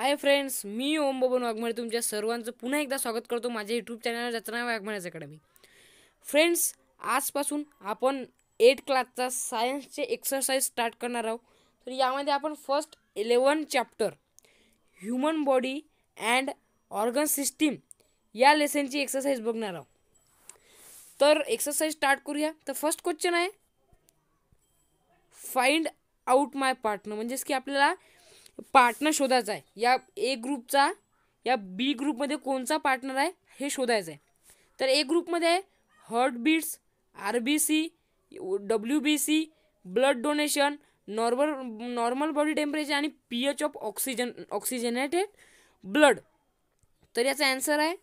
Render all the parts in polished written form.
Hi friends, मी ओम बबन वाघमारे तुमच्या सर्वांचं पुन्हा एकदा स्वागत करतो माझ्या यूट्यूब चॅनल ज्याचं नाव वाघमारेच अकॅडमी. फ्रेंड्स, आजपासून आपण 8 क्लासचा सायन्सचे एक्सरसाइज स्टार्ट करणार आहोत. तर यामध्ये आपण first 11 chapter human body and organ system या लेसनची एक्सरसाइज बघणार आहोत. तर एक्सरसाइज स्टार्ट करूया. तर फर्स्ट क्वेश्चन आहे फाइंड आउट माय पार्टनर, म्हणजेच की आपल्याला पार्टनर शोधायचा आहे. या ए ग्रुपचा या बी ग्रुपमध्ये कोणचा पार्टनर आहे हे शोधायचं आहे. तर ए ग्रुपमध्ये आहे heartbeats, RBC, WBC, blood donation, normal body temperature आणि pH ऑफ ऑक्सिजनेटेड ब्लड. तर याचा आन्सर आहे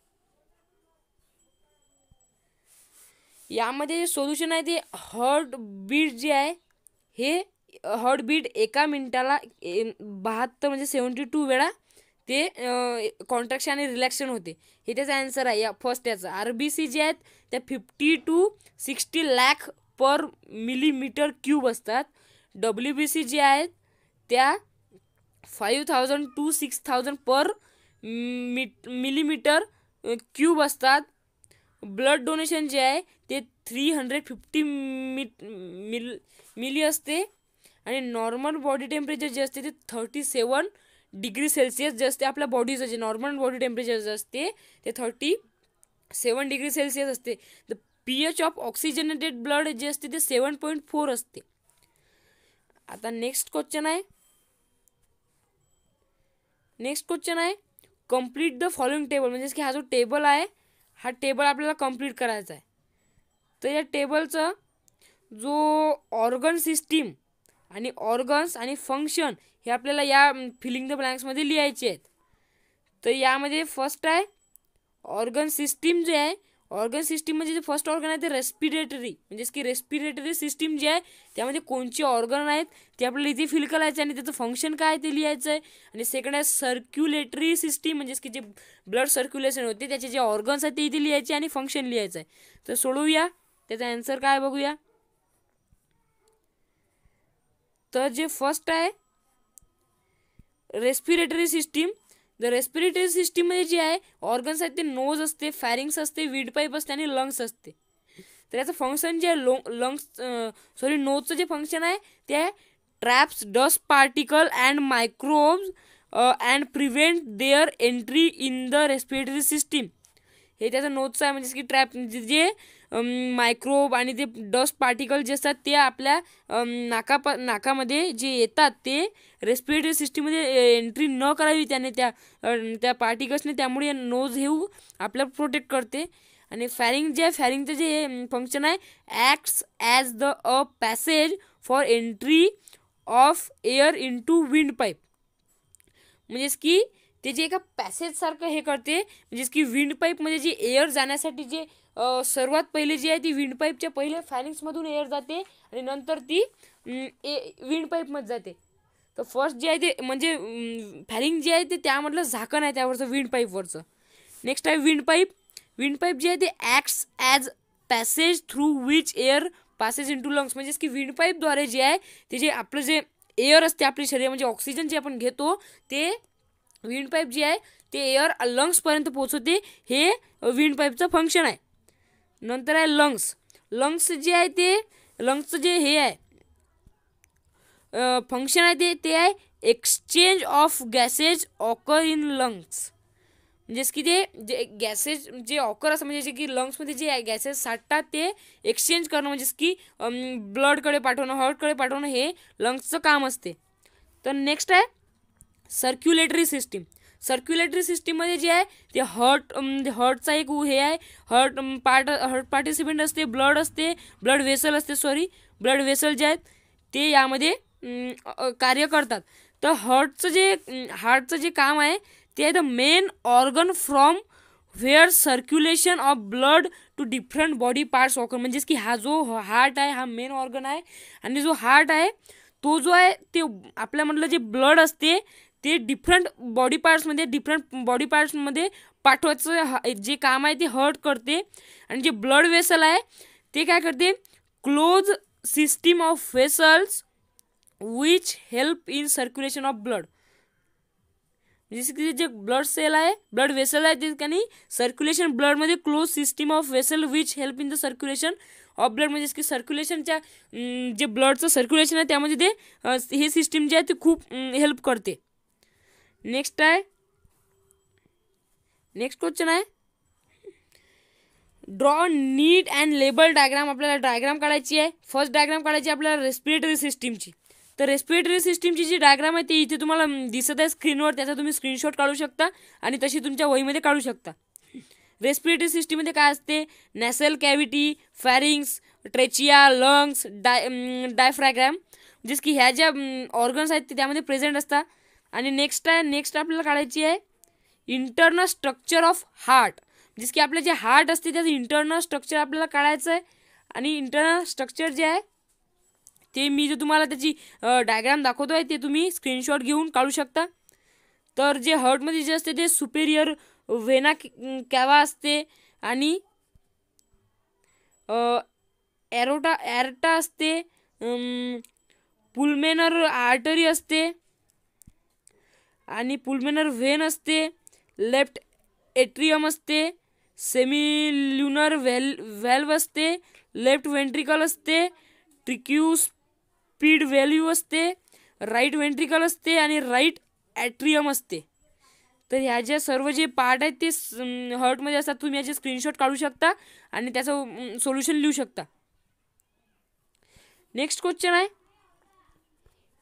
यामध्ये सोल्युशन आहे ते हार्टबीट जे आहे हे हार्टबीट एका मिनिटाला 72 म्हणजे 72 वेळा ते कॉन्ट्रॅक्शन आणि रिलॅक्शन होते. हे त्याचा आन्सर आहे या फर्स्ट. याचा RBC जे आहेत त्या 50 to 60 lakh per millimetre cube असतात. WBC जे आहेत त्या 5000 to 6000 पर मिलीमीटर क्यूब असतात. ब्लड डोनेशन जे आहे ते 350 मिली असते. आणि नॉर्मल बॉडी टेम्परेचर जे असते ते 37 डिग्री सेल्सिअस जे असते. आपल्या बॉडीचं जे नॉर्मल बॉडी टेम्परेचर जे असते ते 37 डिग्री सेल्सिअस असते. The pH of oxygenated blood जे असते ते 7.4 असते. आता नेक्स्ट क्वेश्चन आहे कंप्लीट द फॉलोइंग टेबल, म्हणजेच की हा जो टेबल आहे हा टेबल आपल्याला कंप्लीट करायचा आहे. तर या टेबलचं जो ऑर्गन सिस्टीम आणि ऑर्गन्स आणि फंक्शन हे आपल्याला या फिलिंग द ब्लँक्समध्ये लिहायचे आहेत. तर यामध्ये फर्स्ट आहे ऑर्गन सिस्टीम जे आहे. ऑर्गन सिस्टीम म्हणजे जे फर्स्ट ऑर्गन आहे ते रेस्पिरेटरी, म्हणजेच की रेस्पिरेटरी सिस्टीम जे आहे त्यामध्ये कोणचे ऑर्गन आहेत ते आपल्याला इथे फिल करायचे आणि त्याचं फंक्शन काय ते लिहायचं आहे. आणि सेकंड आहे सर्क्युलेटरी सिस्टीम, म्हणजेच की जे ब्लड सर्क्युलेशन होते त्याचे जे ऑर्गन्स आहेत ते इथे लिहायचे आणि फंक्शन लिहायचं आहे. तर सोडवूया, त्याचा आन्सर काय बघूया. तर जे फर्स्ट आहे respiratory system. The respiratory system मध्ये जे आहे ऑर्गन्स आहेत ते नोज असते, फॅरिंग्स असते, विंड पाईप असते आणि लंग्स असते. तर याचं फंक्शन जे आहे नोजचं जे फंक्शन आहे ते आहे traps dust particle and microbes and prevent their entry in the respiratory system. हे त्याचं नोजचं आहे, म्हणजेच की ट्रॅप जे मायक्रोब आणि ते डस्ट पार्टिकल जे असतात ते आपल्या नाकामध्ये जे येतात ते रेस्पिरेटरी सिस्टीममध्ये एंट्री न करावी त्याने त्या पार्टिकल्सने. त्यामुळे नोज हे आपल्याला प्रोटेक्ट करते. आणि फॅरिंग जे आहे फॅरिंगचं जे फंक्शन आहे acts as the a passage for entry of air into wind pipe, म्हणजेच की ते जे एका पॅसेजसारखं हे करते. म्हणजेच की विंड पाईपमध्ये जे एअर जाण्यासाठी जे सर्वात पहिले जी आहे ती विंड पाईपच्या पहिले फॅरिंग्समधून एअर जाते आणि नंतर ती विंड पाईपमध्ये जाते. तर फर्स्ट जे आहे ते म्हणजे फॅरिंग जे आहे ते त्यामधलं झाकण आहे त्यावरचं विंड पाईपवरचं. नेक्स्ट आहे विंड पाईप. विंड पाईप जे आहे ते acts as passage through which air passes into lungs, म्हणजेच की विंड पाईपद्वारे जे आहे ते जे आपलं जे एअर असते आपल्या शरीर म्हणजे ऑक्सिजन जे आपण घेतो ते विंड पाईप जे आहे ते एअर लंग्सपर्यंत पोहोचवते. हे विंड पाईपचं फंक्शन आहे. नंतर आहे लंग्स जे आहे ते लंग्सचं जे हे आहे फंक्शन आहे ते आहे exchange of gases occur in lungs, म्हणजेच की ते जे गॅसेज जे ऑकर असं म्हणजे की लंग्समध्ये जे गॅसेस साठतात ते एक्सचेंज करणं, म्हणजेच की ब्लडकडे पाठवणं, हार्टकडे पाठवणं हे लंग्सचं काम असते. तर नेक्स्ट आहे सर्क्युलेटरी सिस्टीम. सर्क्युलेटरी सिस्टीममध्ये जे आहे ते हार्टचा एक हे आहे. हार्ट पार्टिसिपेंट असते, ब्लड वेसल जे आहेत ते यामध्ये कार्य करतात. तर हार्टचं जे काम आहे ते आहे the main organ from where circulation of blood to different body parts occur, म्हणजेच की हा जो हार्ट आहे हा मेन ऑर्गन आहे. आणि जो हार्ट आहे तो जो आहे ते आपल्यामधलं जे ब्लड असते ते डिफरंट बॉडी पार्ट्समध्ये पाठवायचं जे काम आहे ते हार्ट करते. आणि जे ब्लड वेसल आहे ते काय करते close system of vessels which help in circulation of blood, जसे की जे ब्लड सेल आहे, ब्लड वेसल आहे, ते ठिकाणी सर्क्युलेशन ब्लडमध्ये close system of vessel which help in the circulation of blood, म्हणजे की सर्क्युलेशनच्या जे ब्लडचं सर्क्युलेशन आहे त्यामध्ये ते हे सिस्टीम जे आहे ते खूप हेल्प करते. नेक्स्ट क्वेश्चन आहे draw NEET and label diagram. आपल्याला डायग्राम काढायची आहे. फर्स्ट डायग्राम काढायची आपल्याला रेस्पिरेटरी सिस्टीमची. तर रेस्पिरेटरी सिस्टीमची जी डायग्राम आहे ती इथे तुम्हाला दिसत आहे स्क्रीनवर, त्याचा तुम्ही स्क्रीनशॉट काढू शकता आणि तशी तुमच्या वहीमध्ये काढू शकता. रेस्पिरेटरी सिस्टीममध्ये काय असते, नॅसल कॅव्हिटी, फॅरिंग्स, ट्रेचिया, लंग्स, डायफ्रॅग्राम, जसं की ह्या ज्या ऑर्गन्स आहेत ते त्यामध्ये प्रेझेंट असतात. आणि नेक्स्ट आपल्याला काढायची आहे इंटरनल स्ट्रक्चर ऑफ हार्ट, जसं की आपलं जे हार्ट असते त्याचं इंटरनल स्ट्रक्चर आपल्याला काढायचं आहे. आणि इंटरनल स्ट्रक्चर जे आहे ते मी जे तुम्हाला त्याची डायग्राम दाखवतो आहे ते तुम्ही स्क्रीनशॉट घेऊन काढू शकता. तर जे हार्टमध्ये जे असते ते सुपेरियर व्हेना कॅवा असते आणि ॲर्टा असते, पुल्मेनर आर्टरी असते आणि पुल्मेनर व्हेन असते, लेफ्ट एट्रियम असते, सेमिल्युनर व्हॅल्व असते, लेफ्ट वेंट्रिकल असते, ट्रिक्युस्पिड व्हॅल्यू असते, राईट वेंट्रिकल असते आणि राईट ॲट्रियम असते. तर ह्या ज्या सर्व जे पार्ट आहेत ते हार्टमध्ये असतात. तुम्ही याचे स्क्रीनशॉट काढू शकता आणि त्याचं सोल्युशन लिहू शकता. नेक्स्ट क्वेश्चन आहे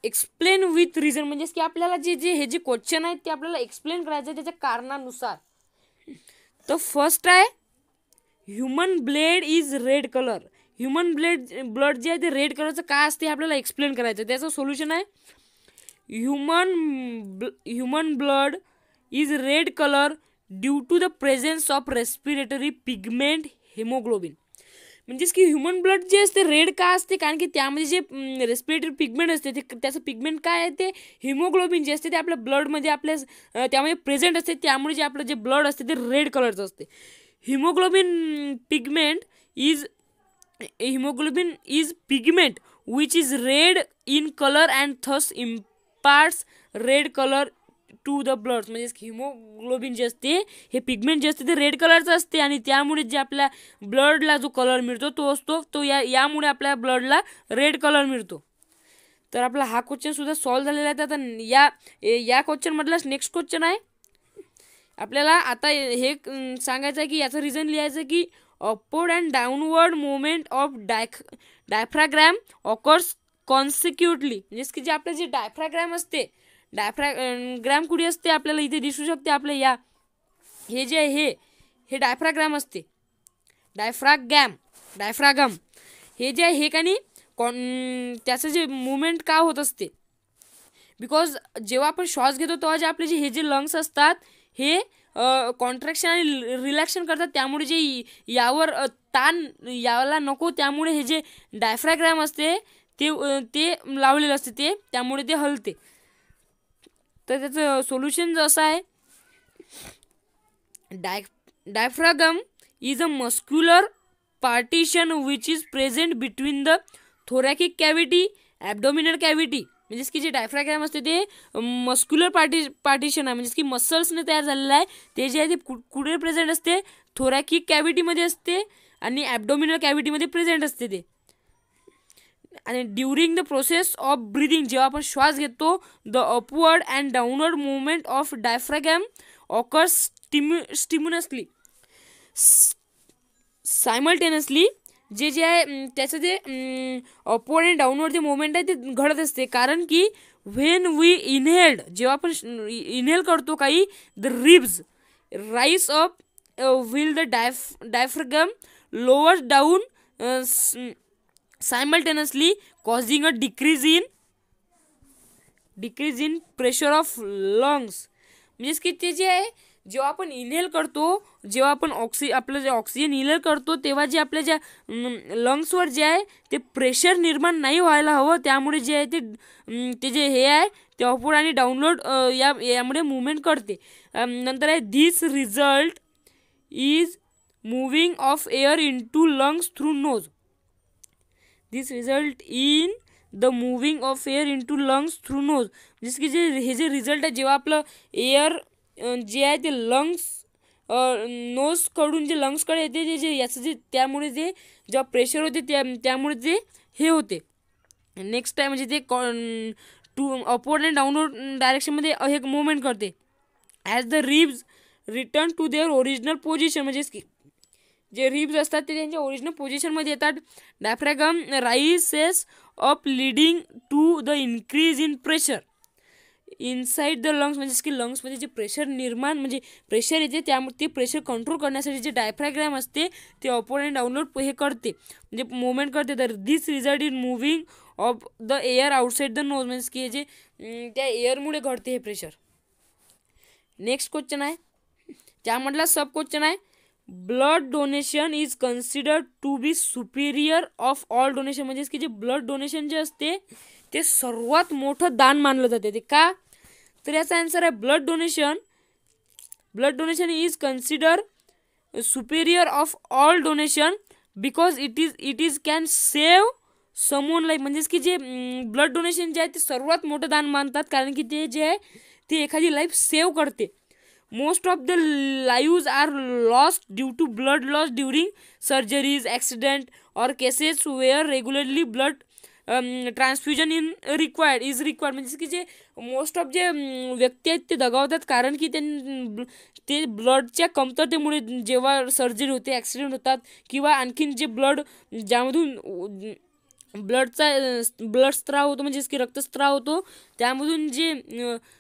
एक्सप्लेन विथ रिझन, म्हणजेच की आपल्याला हे जे क्वेश्चन आहेत ते आपल्याला एक्सप्लेन करायचं आहे त्याच्या कारणानुसार. तर फर्स्ट आहे human blood is red colour. Human blood जे आहे ते रेड कलरचं का असते आपल्याला एक्सप्लेन करायचं. त्याचं सोल्युशन आहे human blood is red colour due to the presence of respiratory pigment haemoglobin. म्हणजेच की ह्युमन ब्लड जे असते रेड का असते, कारण की त्यामध्ये जे रेस्पिरेटरी पिगमेंट असते ते त्याचं पिगमेंट काय आहे ते हिमोग्लोबिन जे असते ते आपल्या ब्लडमध्ये आपल्या त्यामध्ये प्रेझेंट असते, त्यामुळे जे आपलं जे ब्लड असते ते रेड कलरचं असते. Haemoglobin is pigment which is red in colour and thus imparts red colour to the blood. म्हणजे हिमोग्लोबिन जे असते हे पिगमेंट जे असते ते रेड कलरचं असते आणि त्यामुळे जे आपल्या ब्लडला जो कलर मिळतो तो असतो तो यामुळे आपल्या ब्लडला रेड कलर मिळतो. तर आपला हा क्वेश्चन सुद्धा सॉल्व्ह झालेला आहे. आता या क्वेश्चन मधलाच नेक्स्ट क्वेश्चन आहे आपल्याला आता हे सांगायचं आहे की याचं रिझन लिहायचं की upward and downward movement of diaphragm occurs consecutively. म्हणजे की जे आपलं जे डायफ्राग्राम असते, डायफ्राग्राम कुठे असते आपल्याला इथे दिसू शकते. आपल्या हे जे आहे हे डायफ्राग्राम असते, डायफ्रागम हे जे आहे हे का नाही त्याचं जे मुवमेंट का होत असते, बिकॉज जेव्हा आपण श्वास घेतो तेव्हा जे आपले हे जे लंग्स असतात हे कॉन्ट्रॅक्शन आणि रिलॅक्शन करतात, त्यामुळे जे यावर ताण यायला नको त्यामुळे हे जे डायफ्राग्राम असते ते लावलेलं असते ते त्यामुळे ते हलते. तर त्याचं सोल्युशन असं आहे diaphragm is a muscular partition which is present between the thoracic cavity abdominal cavity. म्हणजेच की जे डायफ्राग्राम असते ते मस्क्युलर पार्टिशन आहे, म्हणजेच की मसल्सने तयार झालेलं आहे. ते जे आहे ते कुठे प्रेझेंट असते, थोरॅकिक कॅव्हिटीमध्ये असते आणि ॲब्डोमिनल कॅव्हिटीमध्ये प्रेझेंट असते ते. आणि during the process of breathing जेव्हा आपण श्वास घेतो the upward and downward movement of diaphragm occurs stimulusly simultaneously. जे आहे त्याचं जे अपवर्ड अँड डाऊनवर्ड जे मुवमेंट आहे ते घडत असते, कारण की व्हेन वी इनहेल्ड जेव्हा आपण इनहेल करतो काही the ribs rice up will the diaphragm lower down simultaneously causing a decrease in pressure of lungs. म्हणजे की ते जे आहे जेव्हा आपण इनहेल करतो, जेव्हा आपण आपलं जे ऑक्सिजन इनहेल करतो तेव्हा जे आपल्या ज्या लंग्सवर जे आहे ते प्रेशर निर्माण नाही व्हायला हवं, त्यामुळे जे आहे ते जे हे आहे ते अपवर्ड आणि डाऊनवर्ड यामुळे मुवमेंट करते. नंतर आहे this result is moving of air in to lungs through nose. This result in the moving of air in to lungs through nose. जसं की हे जे रिझल्ट आहे, जेव्हा आपलं एअर जे आहे ते लंग्स नोजकडून जे लंग्सकडे येते, जे याचं जे त्यामुळे जे जेव्हा प्रेशर होते त्यामुळे जे हे होते. नेक्स्ट आहे म्हणजे ते टू अपवर्ड अँड डाऊनवर्ड डायरेक्शनमध्ये हे मुवमेंट करते. As the ribs return to their original position, म्हणजेच की जे रिब्स असतात ते त्यांच्या ओरिजिनल पोझिशनमध्ये येतात. Diaphragm rises up leading to the increase in pressure inside the lungs, म्हणजेच की लंग्समध्ये जे प्रेशर निर्माण म्हणजे प्रेशर येते त्यामुळे ते प्रेशर कंट्रोल करण्यासाठी जे डायफ्रॅग्राम असते ते अपवर्ड अँड डाऊनवर्ड हे करते, म्हणजे मुवमेंट करते. तर this result in moving of the air outside the nose, म्हणजे की जे त्या एअरमुळे घडते हे प्रेशर. नेक्स्ट क्वेश्चन आहे, त्यामधला सब क्वेश्चन आहे, blood donation is considered to be superior of all donation, म्हणजेच की जे ब्लड डोनेशन जे असते ते सर्वात मोठं दान मानलं जाते. ते का? तर याचा आन्सर आहे blood donation is consider Superior of all donation because it is can save someone life, म्हणजेच की जे ब्लड डोनेशन जे आहे ते सर्वात मोठं दान मानतात, कारण की ते जे आहे ते एखादी लाईफ सेव्ह करते. Most of the lives are lost due to blood loss during surgeries, accident or cases where regularly blood transfusion is required, म्हणजे की जे मोस्ट ऑफ जे व्यक्ती आहेत ते दगावतात, कारण की ते ब्लडच्या कमतरतेमुळे जेव्हा सर्जरी होते, ॲक्सिडेंट होतात, किंवा आणखीन जे ब्लड ज्यामधून ब्लड स्त्राव होतो, म्हणजेच की रक्तस्त्राव होतो, त्यामधून जे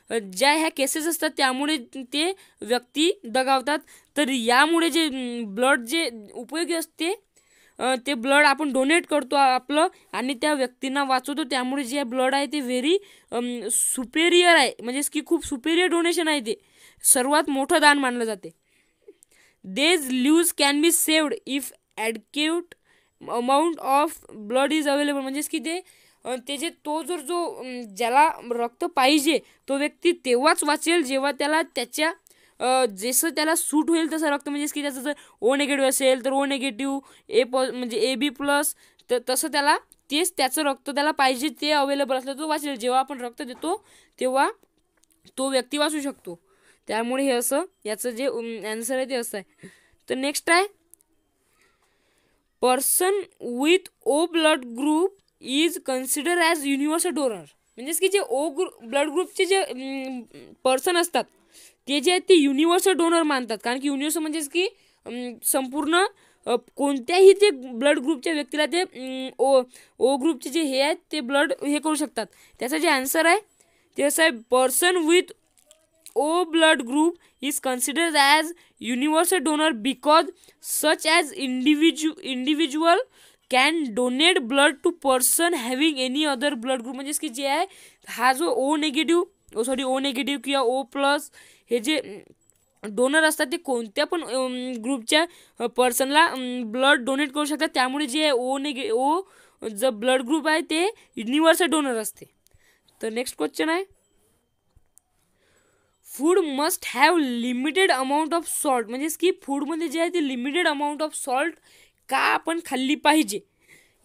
ज्या ह्या केसेस असतात त्यामुळे ते व्यक्ती दगावतात. तर यामुळे जे ब्लड जे उपयोगी असते ते ब्लड आपण डोनेट करतो आपलं आणि त्या व्यक्तींना वाचवतो. त्यामुळे जे ब्लड आहे ते व्हेरी सुपेरियर आहे, म्हणजेच की खूप सुपेरियर डोनेशन आहे, ते सर्वात मोठं दान मानलं जाते. These lives can be saved if adequate amount of blood is available, म्हणजेच की ते जे तो जो ज्याला रक्त पाहिजे तो व्यक्ती तेव्हाच वाचेल जेव्हा त्याला त्याच्या जसं त्याला सूट होईल तसं रक्त, म्हणजेच की त्याचं जर ओ निगेटिव्ह असेल तर ओ निगेटिव्ह, म्हणजे AB+, तर तसं त्याला त्याचं रक्त त्याला पाहिजे ते अवेलेबल असलं तो वाचेल. जेव्हा आपण रक्त देतो तेव्हा तो व्यक्ती वाचू शकतो. त्यामुळे हे असं याचं जे ॲन्सर आहे ते असं आहे. तर नेक्स्ट आहे, person with O blood group is consider as universal donor, म्हणजेच की जे ब्लड ग्रुपचे जे पर्सन असतात ते जे आहेत ते युनिव्हर्सल डोनर मानतात, कारण की युनिव्हर्सल म्हणजेच की संपूर्ण कोणत्याही ते ब्लड ग्रुपच्या व्यक्तीला ते ओ ग्रुपचे जे हे आहेत ते ब्लड हे करू शकतात. त्याचं जे आन्सर आहे ते असं आहे, person with O blood group is considered as universal donor because such as individual can donate blood to person having any other blood group, म्हणजेच की जे आहे हा जो ओ नेगेटिव्ह किंवा O+ हे जे डोनर असतात ते कोणत्या पण ग्रुपच्या पर्सनला ब्लड डोनेट करू शकतात. त्यामुळे जे ओ जो ब्लड ग्रुप आहे ते युनिव्हर्सल डोनर असते. तर नेक्स्ट क्वेश्चन आहे, food must have limited amount of salt, म्हणजेच की फूडमध्ये जे आहे ते लिमिटेड अमाऊंट ऑफ सॉल्ट का आपण खाल्ली पाहिजे.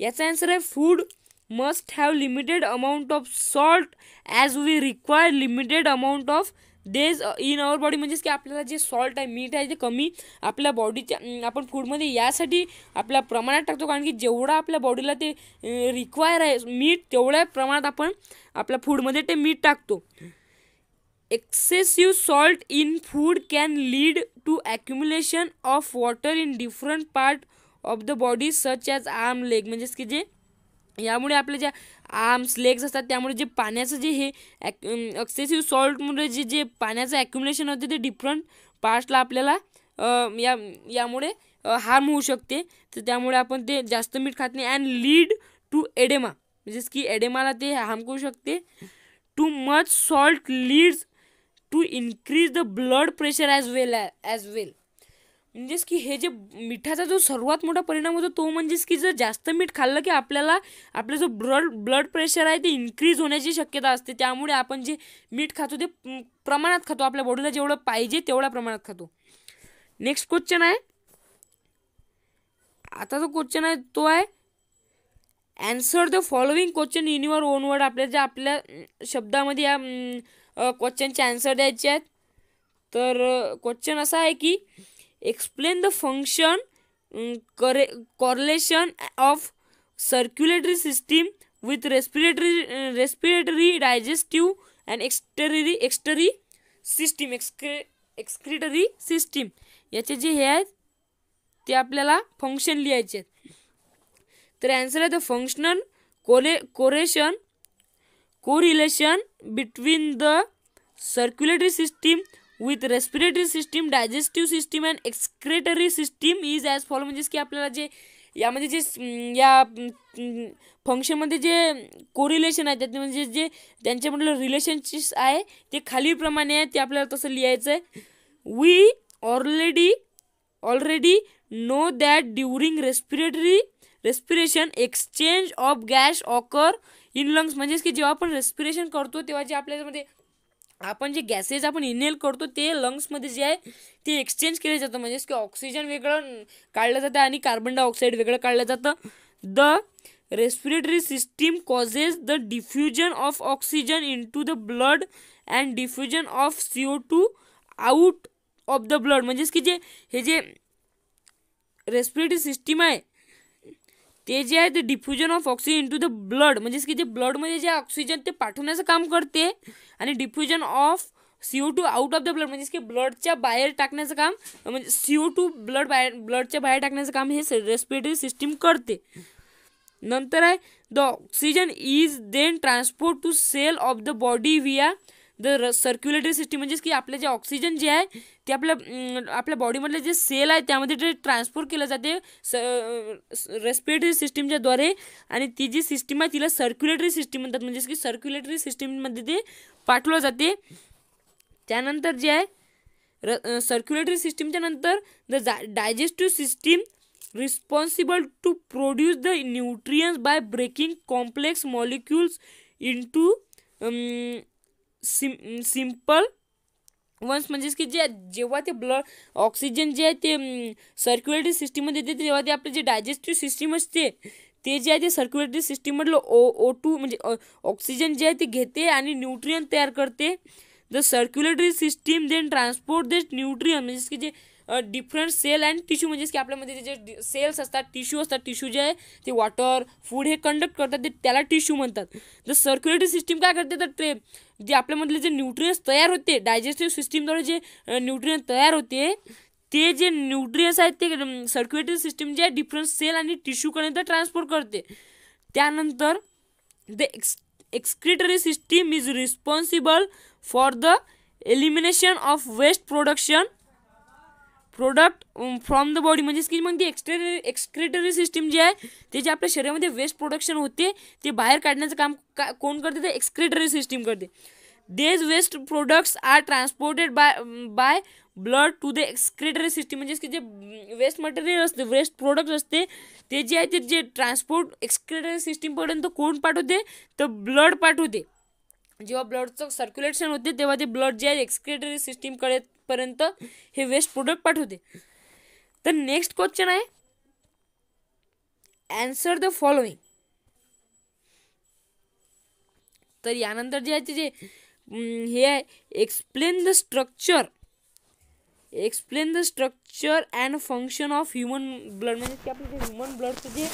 याचा आन्सर आहे, food must have limited amount of salt as we require limited amount of days in our body, म्हणजेच की आपल्याला जे सॉल्ट आहे मीठ आहे ते कमी आपल्या बॉडीच्या आपण फूडमध्ये यासाठी आपल्या प्रमाणात टाकतो, कारण की जेवढा आपल्या बॉडीला ते रिक्वायर आहे मीठ तेवढ्या प्रमाणात आपण आपल्या फूडमध्ये ते मीठ टाकतो. Excessive salt in food can lead to accumulation of water in different part of the body such as arm, leg, म्हणजेच की जे यामुळे आपल्या ज्या आर्म्स लेग्स असतात त्यामुळे जे पाण्याचं जे हे एक्सेसिव्ह सॉल्टमुळे जे पाण्याचं ॲक्युमुलेशन होते ते डिफरंट पार्ट्सला आपल्याला यामुळे हार्म होऊ शकते. तर त्यामुळे आपण ते जास्त मीठ खात नाही. अँड लीड टू एडेमा, म्हणजेच की एडेमाला ते हार्म करू शकते. Too much salt leads to increase the blood pressure as well, म्हणजेच की हे जे मिठाचा जो सर्वात मोठा परिणाम होतो तो म्हणजेच की जर जास्त मीठ खाल्लं की आपलं जो ब्लड प्रेशर आहे ते इन्क्रीज होण्याची शक्यता असते. त्यामुळे आपण जे मीठ खातो ते प्रमाणात खातो, आपल्या बॉडीला जेवढं पाहिजे तेवढ्या प्रमाणात खातो. नेक्स्ट क्वेश्चन आहे, आता जो क्वेश्चन आहे तो आहे, answer the following question in your on word. आपल्या शब्दामध्ये या क्वेश्चनचे आन्सर द्यायचे आहेत. तर क्वेश्चन असा आहे की explain the function correlation of circulatory system with respiratory digestive and excretory system excretory system. याचे जे हे आहेत ते आपल्याला फंक्शन लिहायचे आहेत. तर आन्सर आहे the functional correlation between the circulatory system with respiratory system, digestive system and excretory system is as follow. म्हणजेच की आपल्याला जे यामध्ये जे या फंक्शनमध्ये जे कोरिलेशन आहे त्यात म्हणजे जे त्यांच्यामधलं रिलेशनशिप्स आहे ते खालीलप्रमाणे आहे. ते आपल्याला तसं लिहायचं आहे. We already know that during respiration exchange of gas occur in lungs. म्हणजेच की जेव्हा आपण रेस्पिरेशन करतो तेव्हा जे आपल्यामध्ये आपण जे गॅसेस आपण इनहेल करतो ते लंग्समध्ये जे आहे ते एक्सचेंज केले जातं. म्हणजेच की ऑक्सिजन वेगळं काढलं जातं आणि कार्बन डायऑक्साईड वेगळं काढलं जातं. The respiratory system causes the diffusion of oxygen into the blood and diffusion of CO2 out of the blood. म्हणजेच की हे जे रेस्पिरेटरी सिस्टीम आहे ते जे आहे ते diffusion of oxygen into the blood. म्हणजेच की जे ब्लडमध्ये जे ऑक्सिजन ते पाठवण्याचं काम करते आणि diffusion of CO2 out of the blood. म्हणजेच की ब्लडच्या बाहेर टाकण्याचं काम, म्हणजे CO2 ब्लडच्या बाहेर टाकण्याचं काम हे रेस्पिरेटरी सिस्टीम करते. नंतर आहे the oxygen is then transport to cell of the body via the circulatory system. म्हणजेच की आपलं जे ऑक्सिजन जे आहे ते आपल्या बॉडीमधले जे सेल आहे त्यामध्ये ते ट्रान्सपोर्ट केलं जाते रेस्पिरेटरी सिस्टीमच्या द्वारे. आणि ती जी सिस्टीम आहे तिला सर्क्युलेटरी सिस्टीम म्हणतात. म्हणजेच की सर्क्युलेटरी सिस्टीममध्ये ते पाठवलं जाते. त्यानंतर जे आहे सर्क्युलेटरी सिस्टीमच्या नंतर the digestive system responsible to produce the nutrients by breaking complex molecules into simple ones. म्हणजेच की जेव्हा ते ब्लड ऑक्सिजन जे आहे ते सर्क्युलेटरी सिस्टीममध्ये येते तेव्हा ते आपले जे डायजेस्टिव्ह सिस्टीम असते ते जे आहे ते सर्क्युलेटरी सिस्टीममधलं O2 म्हणजे ऑक्सिजन जे आहे ते घेते आणि न्यूट्रियन तयार करते. The circulatory system then transport the nutrient. म्हणजेच की जे डिफरंट सेल अँड टिश्यू. म्हणजेच की आपल्यामध्ये जे सेल्स असतात, टिश्यू असतात, टिश्यू जे आहे ते वॉटर फूड हे कंडक्ट करतात ते त्याला टिश्यू म्हणतात. द सर्क्युलेटरी सिस्टीम काय करते तर ते जे आपल्यामधले जे न्यूट्रियन्स तयार होते डायजेस्टिव्ह सिस्टीमद्वारे जे न्यूट्रियन तयार होते ते जे न्यूट्रियन्स आहेत ते सर्क्युलेटरी सिस्टीम जे आहे डिफरंट सेल आणि टिश्यूपर्यंत ट्रान्सपोर्ट करते. त्यानंतर the excretory system is responsible for the elimination of waste product from the body. म्हणजेच की मग ती एक्सक्रिटरी सिस्टीम जे आहे ते जे आपल्या शरीरामध्ये वेस्ट प्रोडक्शन होते ते बाहेर काढण्याचं काम कोण करते तर एक्सक्रिटरी सिस्टीम करते. These waste products are transported by blood to the excretory system. म्हणजेच की जे वेस्ट मटेरियल असते, वेस्ट प्रोडक्ट असते ते जे आहे ते जे ट्रान्सपोर्ट एक्सक्रिटरी सिस्टीमपर्यंत कोण पाठवते तर ब्लड पाठवते. जेव्हा ब्लडचं सर्क्युलेशन होते तेव्हा ते ब्लड जे आहे एक्सक्रिटरी सिस्टीमकडे पर्यंत हे वेस्ट प्रोडक्ट पाठवते. तर नेक्स्ट क्वेश्चन आहे आन्सर द फॉलोइंग. तर यानंतर जे आहे ते जे हे आहे explain the structure and function of human blood. म्हणजे की आपलं जे ह्युमन ब्लडचं जे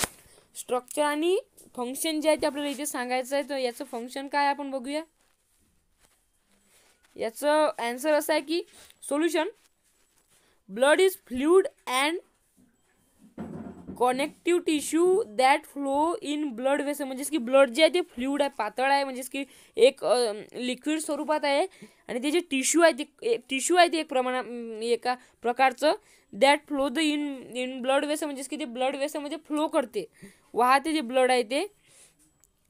स्ट्रक्चर आणि फंक्शन जे आहे ते आपल्याला इथे सांगायचं आहे. तर याचं फंक्शन काय आपण बघूया. याचं आन्सर असं आहे की solution blood is fluid and connective tissue that flow in blood vessel. म्हणजेच की ब्लड जे आहे ते फ्लुइड आहे, पातळ आहे, म्हणजेच की एक लिक्विड स्वरूपात आहे. आणि ते जे टिश्यू आहे ते एका प्रकारचं that flow the in blood vessel. म्हणजेच की ते ब्लड वेसलमध्ये फ्लो करते, वाहते जे ब्लड आहे ते.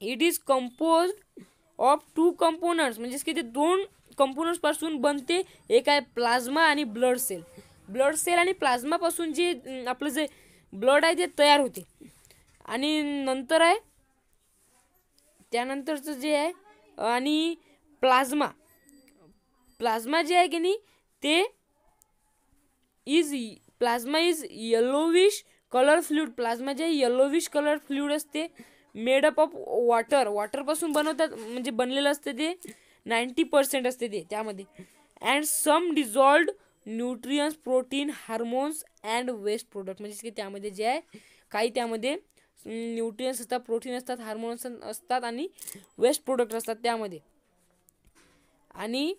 It is composed of 2 components. म्हणजेच की ते 2 कंपोनंट्स पासून बनते. एक आहे प्लाझ्मा आणि ब्लड सेल. ब्लड सेल आणि प्लाझ्मा पासून जे आपलं जे ब्लड आहे ते तयार होते. आणि नंतर आहे त्यानंतरचं जे आहे आणि प्लाझ्मा जे आहे की नाही ते plasma is yellowish colour fluid. Plasma जे येलोविश कलर फ्लुइड असते. मेड अप ऑफ वॉटरपासून बनवतात, म्हणजे बनलेलं असते ते 90% असते ते त्यामध्ये. And some dissolved nutrients, protein, hormones and waste product, म्हणजे की त्यामध्ये जे आहे काही त्यामध्ये न्यूट्रियन्स असतात, प्रोटीन असतात, हार्मोन्स असतात आणि वेस्ट प्रोडक्ट असतात त्यामध्ये. आणि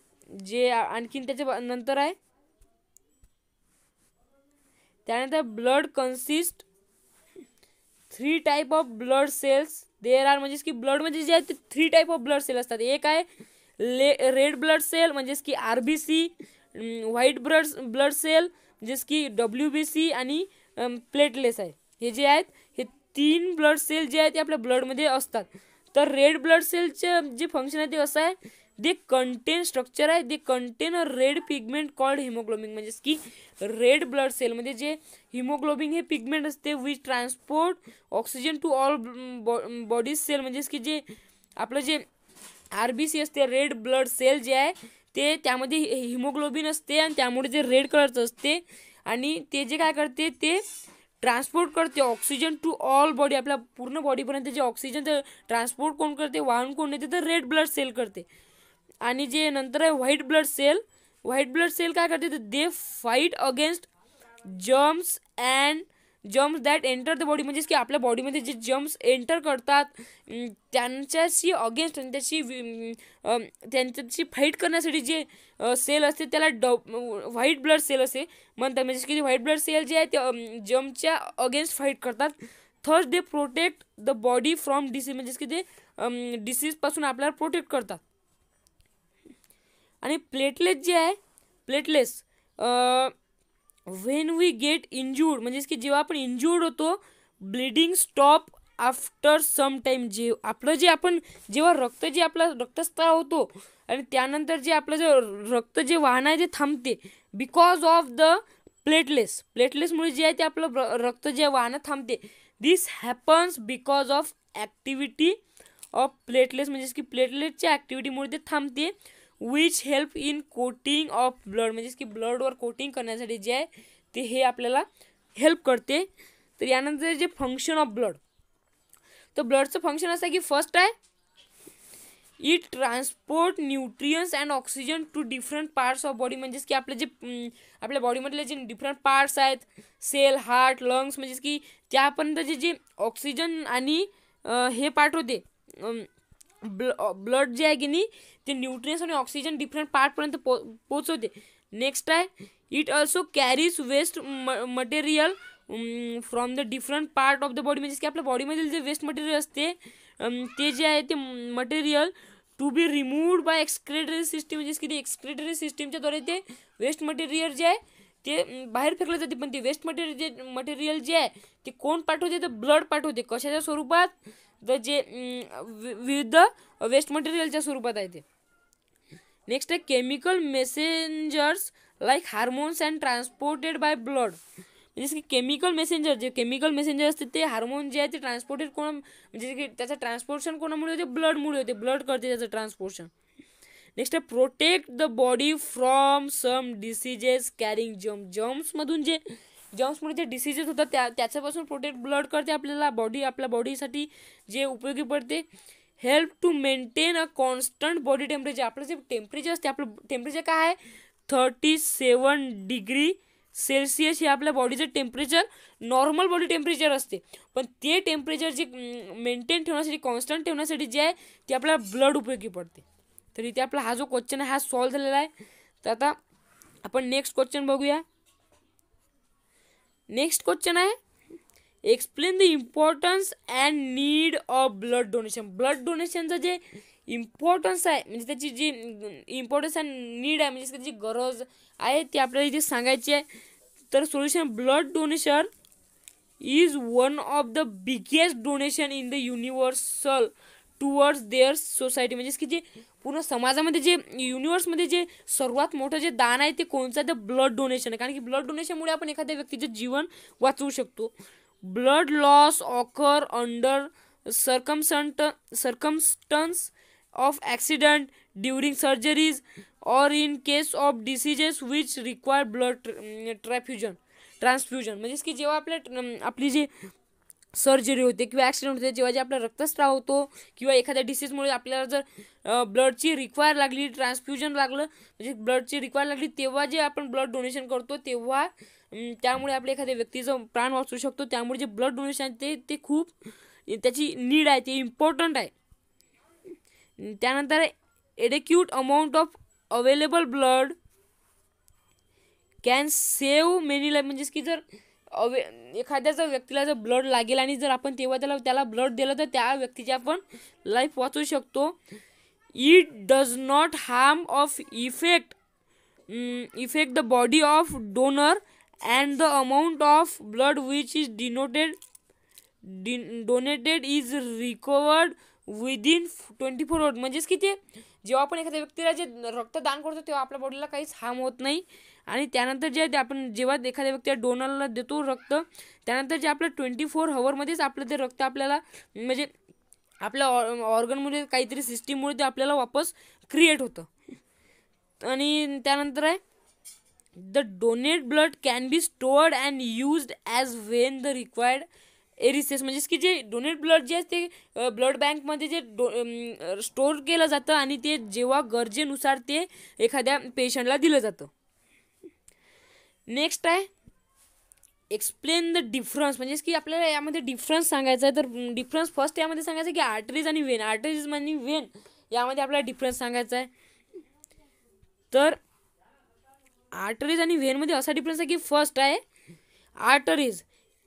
जे आणखीन त्याच्या नंतर आहे, त्यानंतर blood consist 3 type of blood cells there are, म्हणजेच की ब्लड मध्ये जे आहे ते 3 टाइप ऑफ ब्लड सेल असतात. एक आहे रेड ब्लड सेल म्हणजेच की RBC, व्हाईट ब्लड सेल म्हणजेच की WBC आणि प्लेटलेस आहे. हे जे आहेत हे 3 ब्लड सेल जे आहेत ते आपल्या ब्लडमध्ये असतात. तर रेड ब्लड सेलचे जे फंक्शन आहे ते असं आहे, दे कंटेन स्ट्रक्चर आहे, they contain a red pigment called haemoglobin, म्हणजेच की रेड ब्लड सेलमध्ये जे हिमोग्लोबिन हे पिगमेंट असते which transport oxygen to all body cell, म्हणजेच की जे आपलं जे RBC असते, रेड ब्लड सेल जे आहे ते त्यामध्ये हिमोग्लोबिन असते आणि त्यामुळे जे रेड कलरचं असते आणि ते जे काय करते ते ट्रान्सपोर्ट करते ऑक्सिजन टू ऑल बॉडी, आपल्या पूर्ण बॉडीपर्यंत जे ऑक्सिजन ट्रान्सपोर्ट कोण करते, वाहन कोण येते, तर रेड ब्लड सेल करते. आणि जे नंतर आहे व्हाईट ब्लड सेल काय करते, तर they fight against germs and germs that enter the body, म्हणजेच की आपल्या बॉडीमध्ये जे जर्म्स एंटर करतात त्यांच्याशी अगेन्स्ट, त्यांच्याशी फाईट करण्यासाठी जे सेल असते त्याला व्हाईट ब्लड सेल असे म्हणतात. म्हणजे की व्हाईट ब्लड सेल जे आहे ते जर्मच्या अगेन्स्ट फाईट करतात. Third they protect the body from disease, म्हणजेच की ते डिसीजपासून आपल्याला प्रोटेक्ट करतात. आणि प्लेटलेस जे आहे, platelets when we get injured, म्हणजेच की जेव्हा आपण इंज्युर्ड होतो, bleeding stop after some time, जे आपलं जे आपण जेव्हा रक्तस्राव होतो आणि त्यानंतर जे आपलं जे रक्त जे वाहन आहे ते थांबते बिकॉज ऑफ द प्लेटलेसमुळे जे आहे ते आपलं रक्त जे वाहन थांबते. This happens because of activity of platelets, म्हणजेच की प्लेटलेटच्या ॲक्टिव्हिटीमुळे ते थांबते. Which help in coating of blood, म्हणजेच की ब्लडवर कोटिंग करण्यासाठी जे आहे ते हे आपल्याला हेल्प करते. तर यानंतर जे फंक्शन ऑफ ब्लड, तर ब्लडचं फंक्शन असं आहे की फर्स्ट आहे it transport nutrients and oxygen two different parts of body, म्हणजेच की आपले जे आपल्या बॉडीमधले जे डिफरंट पार्ट्स आहेत, सेल, हार्ट, लंग्स, म्हणजेच की त्यापर्यंत जे ऑक्सिजन आणि हे पाठवते ब्लड जे आहे की नाही ते न्यूट्रियन्स आणि ऑक्सिजन डिफरंट पार्टपर्यंत पोचवते. नेक्स्ट आहे it also carries waste material from the different part of the body, म्हणजे की आपल्या बॉडीमधील जे वेस्ट मटेरियल असते ते जे आहे ते material to be removed by excretory system, म्हणजे की ते एक्सक्रेटरी सिस्टीमच्या द्वारे ते वेस्ट मटेरियल जे आहे ते बाहेर फेकलं जाते. पण ते वेस्ट मटेरियल जे आहे ते कोण पाठवते, तर ब्लड पाठवते. कशाच्या स्वरूपात, तर जे विविध वेस्ट मटेरियलच्या स्वरूपात आहे ते. नेक्स्ट आहे chemical messengers like hormones and transported by blood, म्हणजे की केमिकल मेसेंजर असते ते हार्मोन जे आहे ते ट्रान्सपोर्टेड म्हणजे की त्याचं ट्रान्सपोर्टेशन कोणामुळे होते, ब्लडमुळे होते, ब्लड करते त्याचं ट्रान्सपोर्टेशन. नेक्स्ट आहे protect the body from some diseases carrying जर्म्समधून जे जर्म्समुळे जे डिसीजेस होतात त्याच्यापासून प्रोटेक्ट ब्लड करते आपल्याला, आपल्या बॉडीसाठी जे उपयोगी पडते. Help to maintain a constant body temperature, आपलं जे टेम्परेचर असते, आपलं टेम्परेचर काय आहे 37 डिग्री सेल्सिअस हे आपल्या बॉडीचं टेम्परेचर नॉर्मल बॉडी टेम्परेचर असते. पण ते टेम्परेचर जे मेंटेन ठेवण्यासाठी, कॉन्स्टंट ठेवण्यासाठी जे आहे ते आपल्याला ब्लड उपयोगी पडते. तर इथे आपला हा जो क्वेश्चन आहे हा सॉल्व्ह झालेला आहे. तर आता आपण नेक्स्ट क्वेश्चन बघूया. नेक्स्ट क्वेश्चन आहे explain the importance and need of blood donation. Blood डोनेशनचं जे इम्पॉर्टन्स आहे, म्हणजे त्याची जी इम्पॉर्टन्स अँड नीड आहे, म्हणजे त्याची गरज आहे ती आपल्याला इथे सांगायची आहे. तर solution, blood donation is one of the biggest donation in the universal towards their society, म्हणजे की जे पूर्ण समाजामध्ये जे युनिव्हर्समध्ये जे सर्वात मोठं जे दान आहे ते कोणचं आहे, तर ब्लड डोनेशन आहे. कारण की ब्लड डोनेशनमुळे आपण एखाद्या व्यक्तीचे जीवन वाचवू शकतो. Blood loss occur under circumstance of accident, during surgeries, or in case of diseases which require blood transfusion. म्हणजे की जेव्हा आपली जी सर्जरी होते किंवा ॲक्सिडेंट होते, जेव्हा जे आपला रक्तस्राव होतो किंवा एखाद्या डिसीजमुळे आपल्याला जर ब्लडची रिक्वायर लागली, ट्रान्सफ्युजन लागलं म्हणजे ब्लडची रिक्वायर लागली, तेव्हा जे आपण ब्लड डोनेशन करतो तेव्हा त्यामुळे आपल्या एखाद्या व्यक्तीचं प्राण वाचू शकतो. त्यामुळे जे ब्लड डोनेशन ते खूप त्याची नीड आहे, ते इम्पॉर्टंट आहे. त्यानंतर adequate amount of available blood can save many life. म्हणजेच की जर एखाद्याचा व्यक्तीला जर ब्लड लागेल आणि जर आपण तेव्हा त्याला ब्लड दिलं तर त्या व्यक्तीची आपण लाईफ वाचवू शकतो. It does not harm of effect the body of donor and the amount of blood which is donated is recovered within 24 hours. म्हणजेच की ते जेव्हा आपण एखाद्या व्यक्तीला जे रक्तदान करतो तेव्हा आपल्या बॉडीला काहीच हार्म होत नाही. आणि त्यानंतर जे आपण जेव्हा एखाद्या व्यक्तीला डोनरला देतो रक्त, त्यानंतर जे आपलं 24 hours आपलं ते रक्त आपल्याला म्हणजे आपल्या ऑर्गनमध्ये काहीतरी सिस्टीममुळे ते आपल्याला वापस क्रिएट होतं. आणि त्यानंतर आहे the donate blood can be stored and used as when the required arises. म्हणजेच की जे डोनेट ब्लड जे असते ब्लड बँकमध्ये जे स्टोअर केलं जातं आणि ते जेव्हा गरजेनुसार ते एखाद्या पेशंटला दिलं जातं. नेक्स्ट आहे एक्सप्लेन द डिफरन्स. म्हणजेच की आपल्याला यामध्ये डिफरन्स सांगायचा आहे. तर डिफरन्स फर्स्ट यामध्ये सांगायचं की आर्टरीज आणि वेन. आर्टरीज आणि वेन यामध्ये आपल्याला डिफरन्स सांगायचा आहे. तर आर्टरीज आणि व्हेनमध्ये असा डिफरन्स आहे की फर्स्ट आहे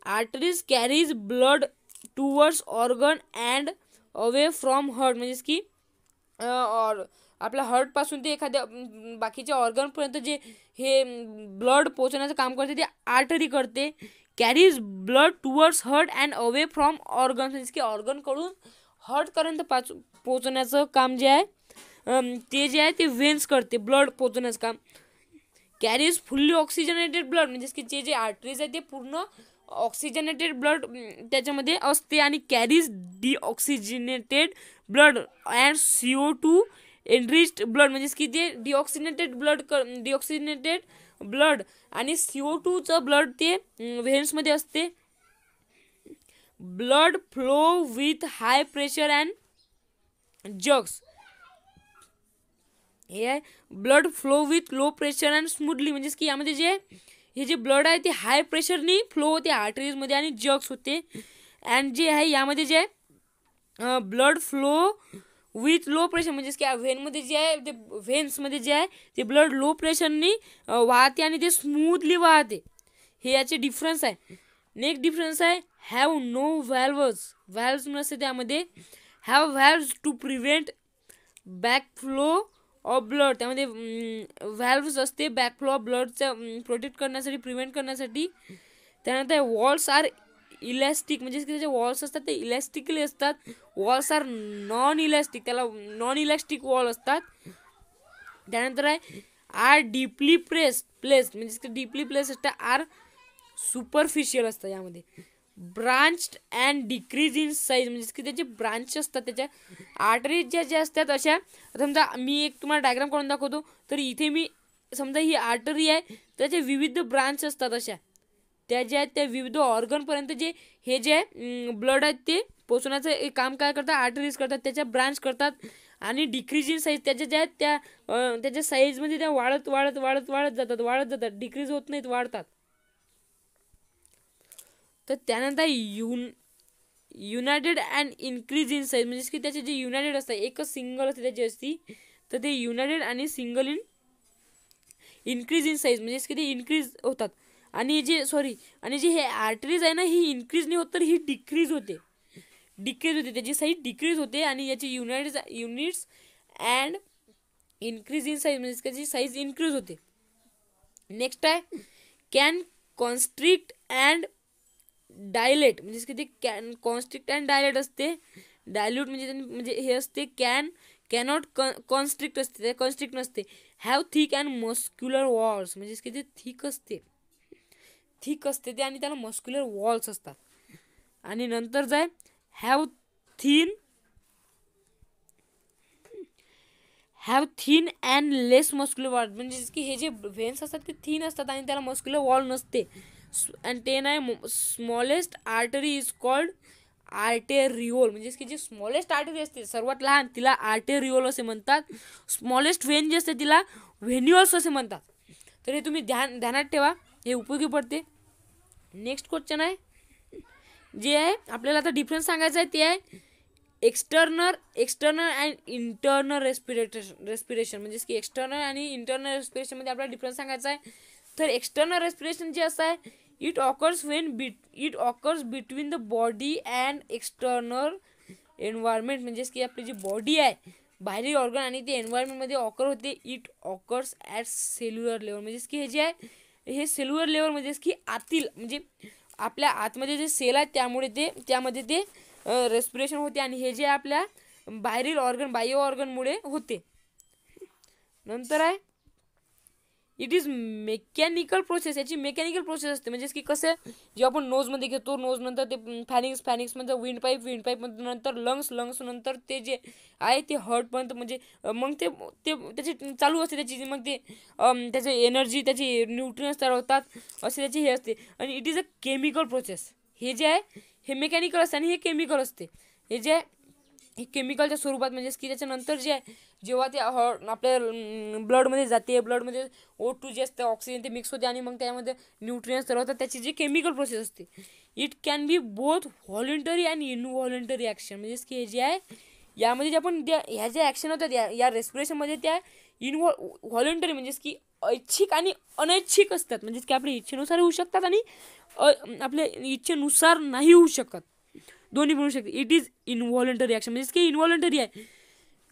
arteries carries blood towards organ and away from heart. म्हणजेच की आपल्या हार्टपासून ते एखाद्या बाकीच्या ऑर्गनपर्यंत जे हे ब्लड पोहोचवण्याचं काम करते ते आर्टरी करते. Carries blood towards heart and away from organ. म्हणजेच की ऑर्गनकडून हार्टपर्यंत पोहोचवण्याचं काम जे आहे ते जे आहे ते व्हेन्स करते, ब्लड पोहोचवण्याचं काम. Carries fully oxygenated blood. म्हणजेच की जे आर्टरीज आहे ते पूर्ण ऑक्सिजनेटेड ब्लड त्याच्यामध्ये असते. आणि carries deoxygenated blood and CO2 enriched blood. म्हणजेच की ते डिऑक्सिजनेटेड ब्लड आणि CO2चं ब्लड ते व्हेन्समध्ये असते. Blood flow with high pressure and jugs. हे आहे blood flow with low pressure and smoothly. म्हणजेच की यामध्ये हे जे ब्लड आहे ते हाय प्रेशरनी फ्लो होते आर्टरीजमध्ये आणि जग्स होते. अँड जे आहे यामध्ये जे आहे blood flow with low pressure. म्हणजेच की व्हेनमध्ये जे आहे ते व्हेन्समध्ये जे आहे ते ब्लड लो प्रेशरनी वाहते आणि ते स्मूथली वाहते. हे याचे डिफरन्स आहे. नेक्स्ट डिफरन्स आहे हॅव नो व्हॅल्व्स नसते त्यामध्ये. Have valves to prevent backflow of blood. त्यामध्ये व्हॅल्व्स असते बॅकफ्लो ऑफ ब्लडचं प्रोटेक्ट करण्यासाठी, प्रिव्हेंट करण्यासाठी. त्यानंतर वॉल्स आर इलॅस्टिक. म्हणजेच की त्याचे वॉल्स असतात ते इलॅस्टिकली असतात. वॉल्स आर नॉन इलॅस्टिक, त्याला नॉन इलॅस्टिक वॉल असतात. त्यानंतर आहे आर डीपली प्लेस्ड. म्हणजेच की डीपली प्लेस्ड असतात. आर सुपरफिशियल असतं यामध्ये. Branched and decrease in size. म्हणजेच की त्याचे ब्रांच असतात त्याच्या आर्टरीज ज्या असतात अशा. समजा मी एक तुम्हाला डायग्राम करून दाखवतो. तर इथे मी समजा ही आर्टरी आहे, त्याचे विविध ब्रांच असतात अशा. त्या ज्या आहेत त्या विविध ऑर्गनपर्यंत हे जे ब्लड आहेत ते पोचवण्याचं काम काय करतात आर्टरीज करतात. त्याच्या ब्रांच करतात. आणि डिक्रीज इन साईज त्याच्या ज्या आहेत त्याच्या साईजमध्ये त्या वाढत जातात. डिक्रीज होत नाहीत, वाढतात. तर त्यानंतर United and increase in size. म्हणजेच की त्याचे जे युनायटेड असतात, एकच सिंगल असते त्याची असती, तर ते युनायटेड आणि सिंगल इन्क्रीज इन साईज. म्हणजेच की ते इन्क्रीज होतात. आणि जे हे आर्टरीज आहे ना, ही इन्क्रीज नाही होत तर ही डिक्रीज होते. त्याची साईज डिक्रीज होते. आणि याची units and increase in size. म्हणजे त्याची साईज इन्क्रीज होते. नेक्स्ट आहे कॅन कॉन्स्ट्रिक्ट अँड डायलेट. म्हणजेच की ते कॅन कॉन्स्ट्रिक्ट अँड डायलेट असते. डायल्यूट म्हणजे हे असते कॅनॉट कॉन्स्ट्रिक्ट असते, ते कॉन्स्ट्रिक्ट नसते. Have thick and muscular walls. म्हणजेच की ते थिक असते ते आणि त्याला मस्क्युलर वॉल्स असतात. आणि नंतर जाय have thin and less muscular wall. म्हणजेच की हे जे व्हेन्स असतात ते थिन असतात आणि त्याला मस्क्युलर वॉल नसते. आणि 10 आहे स्मॉलेस्ट आर्टरी इज कॉल्ड आर्टेरिओल. म्हणजे की जी स्मॉलेस्ट आर्टरी असते सर्वात लहान तिला आर्टेरिओल असे म्हणतात. स्मॉलेस्ट व्हेन जी असते तिला व्हेन्युअल्स असे म्हणतात. तर हे तुम्ही ध्यानात ठेवा, हे उपयोगी पडते. नेक्स्ट क्वेश्चन आहे जे आहे आपल्याला आता डिफरन्स सांगायचा आहे ते आहे एक्सटर्नल अँड इंटरनल रेस्पिरेशन. म्हणजेच की एक्सटर्नल आणि इंटरनल रेस्पिरेशन मध्ये आपल्याला डिफरन्स सांगायचा आहे. तर एक्सटर्नल रेस्पिरेशन जे असं आहे it occurs between the body and external environment. म्हणजेच की आपली जी बॉडी आहे बाहेरील ऑर्गन आणि ते एन्व्हायरमेंटमध्ये ऑकर होते. It occurs at cellular level. म्हणजेच की हे जे आहे हे सेल्युलर लेवल म्हणजेच की आतील म्हणजे आपल्या आतमध्ये जे सेल आहेत त्यामध्ये ते रेस्पिरेशन होते. आणि हे जे आपल्या बाहेरील ऑर्गन बाह्य ऑर्गनमुळे होते. नंतर आहे इट इज मेकॅनिकल प्रोसेस. याची मेकॅनिकल प्रोसेस असते. म्हणजेच की कसं जेव्हा आपण नोजमध्ये घेतो नोज नंतर ते फॅनिक्स नंतर विंड पाईप नंतर लंग्स नंतर ते जे आहे ते हार्टपर्यंत म्हणजे मग ते त्याची चालू असते त्याची मग ते त्याची एनर्जी त्याची न्यूट्रियन्स तयार होतात असे त्याची हे असते. आणि it is a chemical process. हे जे आहे हे मेकॅनिकल असते आणि हे केमिकल असते. हे जे आहे हे केमिकलच्या स्वरूपात. म्हणजेच की त्याच्यानंतर जे आहे जेव्हा ते आपल्या ब्लडमध्ये जाते ब्लडमध्ये O2 जे असतं ऑक्सिजन ते मिक्स होते आणि मग त्यामध्ये न्यूट्रियन्स तयार होतात. त्याची जी केमिकल प्रोसेस असते it can be both voluntary and इनव्हॉलंटरी action. म्हणजेच की हे जे आहे यामध्ये जे आपण ह्या ज्या ॲक्शन होतात या रेस्पिरेशनमध्ये त्या व्हॉलंटरी म्हणजेच की ऐच्छिक आणि अनैच्छिक असतात. म्हणजेच की आपल्या इच्छेनुसार होऊ शकतात आणि आपल्या इच्छेनुसार नाही होऊ शकत. दोन्ही बनवू शकते. It is इनव्हॉलंटरी action. म्हणजेच की इनव्हॉलंटरी आहे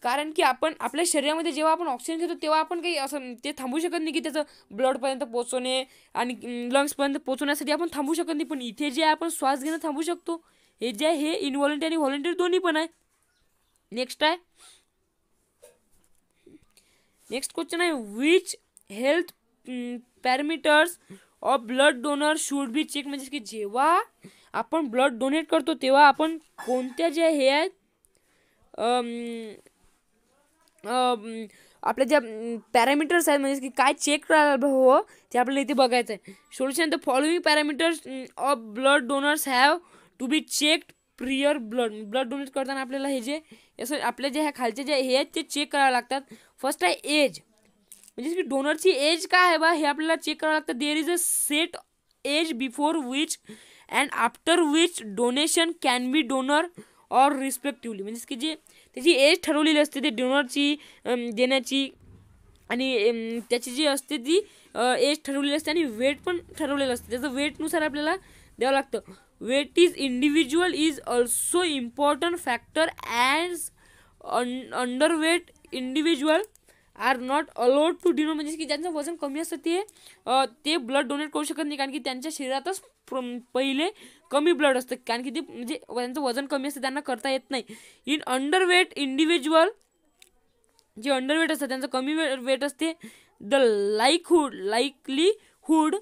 कारण की आपण आपल्या शरीरामध्ये जेव्हा आपण ऑक्सिजन घेतो तेव्हा आपण काही असं ते थांबू शकत नाही की त्याचं ब्लडपर्यंत पोहोचवणे आणि लंग्सपर्यंत पोहोचवण्यासाठी आपण थांबू शकत नाही. पण इथे जे आपण श्वास घेणं थांबू शकतो. हे जे आहे हे इनव्हॉलंटरी आणि व्हॉलंटरी दोन्ही पण आहे. नेक्स्ट क्वेश्चन आहे which health parameters of blood donor should be check. म्हणजे की जेव्हा आपण ब्लड डोनेट करतो तेव्हा आपण कोणत्या ज्या हे आहेत आपल्या ज्या पॅरामीटर्स आहेत म्हणजे की काय चेक करायला हवं ते आपल्याला इथे बघायचं आहे. Solution the following parameters of blood donors have to be checked prior blood donate करताना आपल्याला हे जे असं आपल्या जे ह्या खालचे जे हे आहेत ते चेक करायला लागतात. फर्स्ट आहे एज. म्हणजे की डोनरची एज काय आहे बा हे आपल्याला चेक करावं लागतं. There is a set age before which and after which donation can be donor or respectively. म्हणजे की जे त्याची एज ठरवलेली असते ते डोनरची देण्याची आणि त्याची जी असते ती एज ठरवलेली असते आणि वेट पण ठरवलेलं असते. त्याचं वेटनुसार आपल्याला द्यावं लागतं. Weight is individual is also important factor as underweight individual are not allowed to donate. म्हणजे की ज्यांचं वजन कमी असतं ते ब्लड डोनेट करू शकत नाही कारण की त्यांच्या शरीरातच पहिले कमी ब्लड असतं कारण की ते म्हणजे त्यांचं वजन कमी असतं त्यांना करता येत नाही. इन अंडरवेट इंडिव्हिज्युअल जे अंडरवेट असतं त्यांचं कमी वेट असते. The likelihood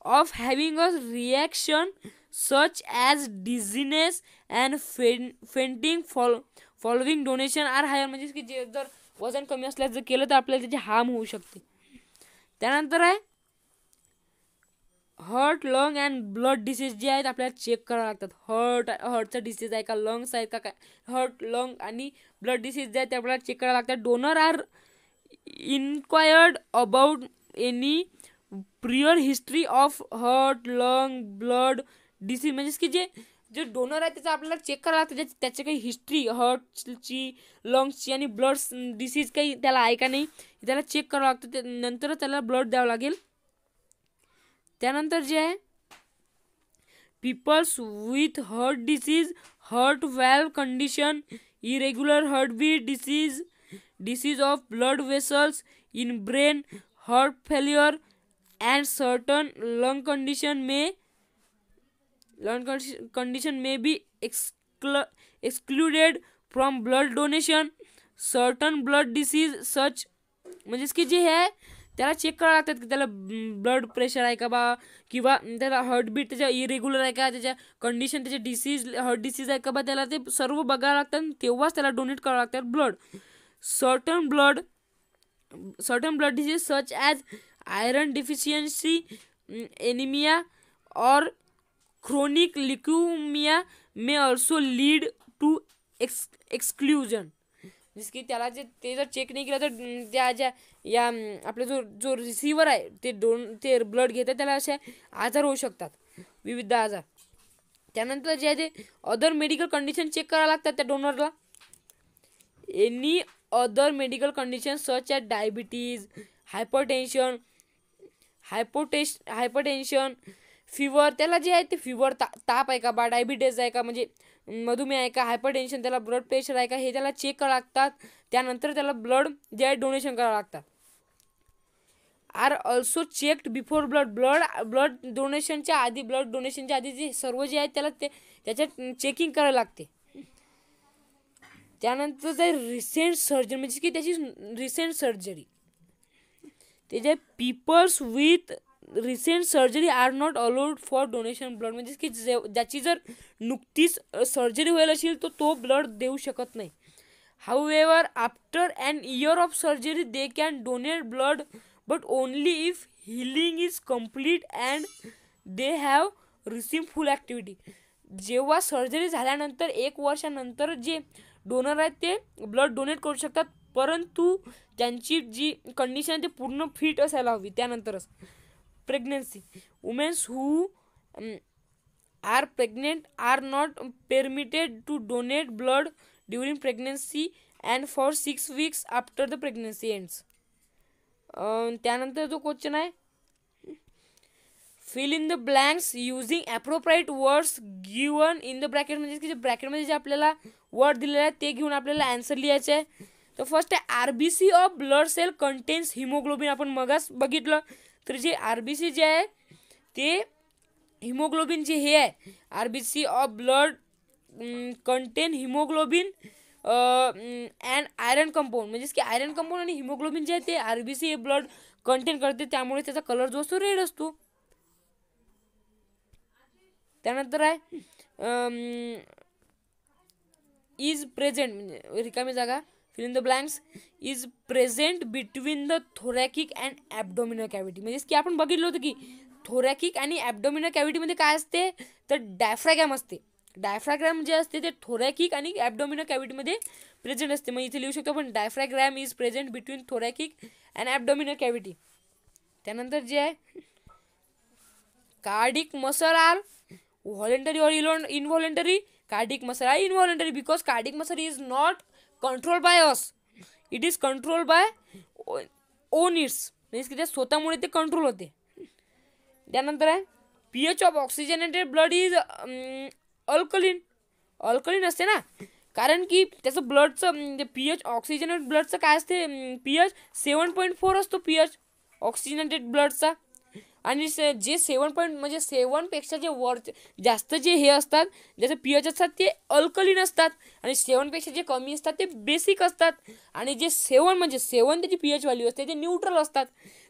of having a reaction such as dizziness and fainting following donation are higher. म्हणजे की जे जर वजन कमी असल्यास जर केलं तर आपल्याला त्याचे हार्म होऊ शकते. त्यानंतर आहे heart lung and blood disease जे आहेत आपल्याला चेक करावं लागतात. हार्टचा डिसीज आहे का लंग्स आहेत का काय हार्ट लंग आणि ब्लड डिसीज जे आहेत ते आपल्याला चेक करावं लागतात. Donor are inquired about any prior history of heart lung blood disease. म्हणजेच की जे डोनर आहे त्याचं आपल्याला चेक करावं लागतं त्याची काही हिस्ट्री हार्टची लंग्सची आणि ब्लड डिसीज काही त्याला आहे का नाही त्याला चेक करावं लागतं. नंतर त्याला ब्लड द्यावं लागेल. त्यानंतर जे आहे peoples with heart disease heart valve condition irregular heartbeat disease of blood vessels in brain heart failure and certain lung condition may be excluded from blood donation. Certain blood disease such म्हणजेच की जे आहे त्याला check करावं लागतात की त्याला blood pressure आहे का बा किंवा त्याला हार्टबीट त्याच्या इरेग्युलर आहे का त्याच्या कंडिशन त्याचे हार्ट डिसीज आहे का बा त्याला ते सर्व बघावं लागतं तेव्हाच त्याला डोनेट करावं लागतात blood. certain blood disease such as iron deficiency anemia or chronic leukemia may also lead to exclusion. जसं की त्याला ते जर चेक नाही केलं तर त्या ज्या या आपला जो रिसिव्हर आहे ते ब्लड घेतात त्याला असे आजार होऊ शकतात, विविध आजार. त्यानंतर जे आहे ते अदर मेडिकल कंडिशन चेक करावं लागतात त्या डोनरला. Any other medical condition such as diabetes, hypertension, fever. त्याला जे आहे ते फिवर ताप आहे का बा, डायबिटीज आहे का म्हणजे मधुमेह आहे का, हायपरटेन्शन, त्याला ब्लड प्रेशर आहे का, हे त्याला चेक करावं लागतात. त्यानंतर त्याला ब्लड जे आहे डोनेशन करावं लागतात. Are also checked before blood डोनेशनच्या आधी जे सर्व जे आहेत त्याला त्याच्यात चेकिंग करायला लागते. त्यानंतर ते रिसेंट सर्जरी म्हणजे की त्याची रिसेंट सर्जरी, त्याचे peoples with recent surgery are not allowed for donation blood. म्हणजे की ज्याची जर नुकतीच सर्जरी व्हायला असेल तो ब्लड देऊ शकत नाही. However after an year of surgery they can donate blood but only if healing is complete and they have receive full activity. जेव्हा सर्जरी झाल्यानंतर 1 वर्षानंतर जे डोनर आहेत ते ब्लड डोनेट करू शकतात, परंतु त्यांची जी कंडिशन आहे ते पूर्ण फिट असायला हवी त्यानंतरच. Pregnancy, womens who are pregnant are not permitted to donate blood during pregnancy and for 6 weeks after the pregnancy ends. त्यानंतर जो क्वेश्चन आहे, fill in the blanks using appropriate words given in the bracket. म्हणजे की जे ब्रॅकेटमध्ये जे आपल्याला word दिलेले आहेत ते घेऊन आपल्याला आन्सर लिहायचे आहे. तर फर्स्ट आहे RBC of blood cell contains haemoglobin. आपण मगाच बघितलं तर जे आरबीसी जे आहे ते हिमोग्लोबिन जे हे आहे, RBC of blood content haemoglobin and iron compound. म्हणजेच की आयरन कंपाऊंड आणि हिमोग्लोबिन जे आहे ते आरबीसी हे ब्लड कंटेन करते, त्यामुळे त्याचा कलर जो असतो रेड असतो. त्यानंतर आहे इज प्रेझेंट म्हणजे रिकामी जागा, fill in the blanks, is present between the thoracic and abdominal cavity. म्हणजेच की आपण बघितलं होतं की थोरॅकिक आणि ॲब्डोमिनल कॅव्हिटीमध्ये काय असते तर डायफ्रॅगॅम असते. डायफ्रॅग्रॅम जे असते ते थोरॅकिक आणि ॲब्डोमिनल कॅव्हिटीमध्ये प्रेझेंट असते. मग इथे लिहू शकतो आपण diaphragm is present between thoracic and abdominal cavity. त्यानंतर जे आहे cardiac muscle are voluntary or involuntary. Cardiac muscle are involuntary because cardiac muscle is not controlled by us, it is controlled by own its. म्हणजे की ते स्वतःमुळे ते control होते. त्यानंतर आहे pH of oxygenated blood is alkaline असते ना, कारण की त्याचं ब्लडचं पीएच ऑक्सिजनेटेड ब्लडचं काय असते पीएच 7.4 असतो पीएच ऑक्सिजनेटेड ब्लडचा. आणि जे 7 म्हणजे 7पेक्षा जे जास्त जे हे असतात ज्याचं पीएच असतात ते अल्कलीन असतात, आणि 7पेक्षा जे कमी असतात ते बेसिक असतात, आणि जे 7 म्हणजे 7 त्याची पीएच व्हॅल्यू असते ते न्यूट्रल असतात.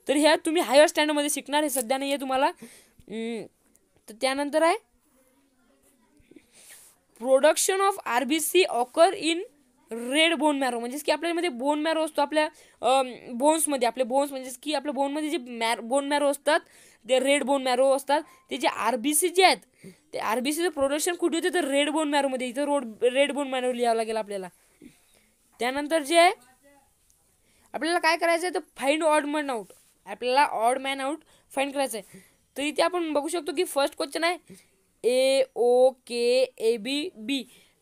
तर ह्या तुम्ही हायर स्टँडर्डमध्ये शिकणार, हे सध्या नाही आहे तुम्हाला. तर त्यानंतर आहे production of RBC occur in red bone marrow. म्हणजेच की आपल्यामध्ये बोन मॅरो असतो आपल्या बोन्समध्ये, आपले बोन्स म्हणजेच की आपल्या बोनमध्ये जे बोन मॅरो असतात ते रेड बोन मॅरो असतात. ते जे आरबीसी जे आहेत ते आरबीसीचं प्रोडक्शन कुठे होते तर रेड बोन मॅरोमध्ये. इथं रेड बोन मॅरो लिहावं लागेल आपल्याला. त्यानंतर जे आहे आपल्याला काय करायचं आहे तर फाइंड ऑड मॅन आउट. आपल्याला ऑड मॅन आउट फाइंड करायचं आहे. तर इथे आपण बघू शकतो की फर्स्ट क्वेश्चन आहे AOKABB.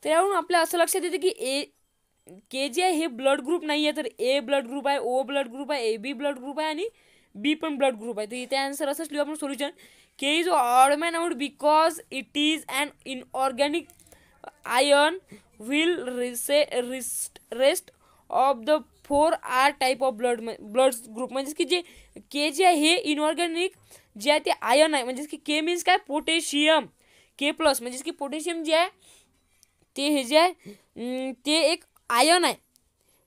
तर यावरून आपल्या असं लक्षात येते की के जे आहे हे ब्लड ग्रुप नाही आहे, तर ए ब्लड ग्रुप आहे, ओ ब्लड ग्रुप आहे, AB ब्लड ग्रुप आहे आणि बी पण ब्लड ग्रुप आहे. तर इथे आन्सर असंच लिहू आपण solution. K is odd man out because it is an inorganic iron will rest of the 4R type of blood group. म्हणजेच की जे के जे आहे हे इनऑर्गॅनिक जे आहे ते आयर्न आहे. म्हणजेच की के मीन्स काय पोटॅशियम, के प्लस म्हणजेच की पोटॅशियम जे आहे ते हे जे आहे ते एक आयर्न आहे.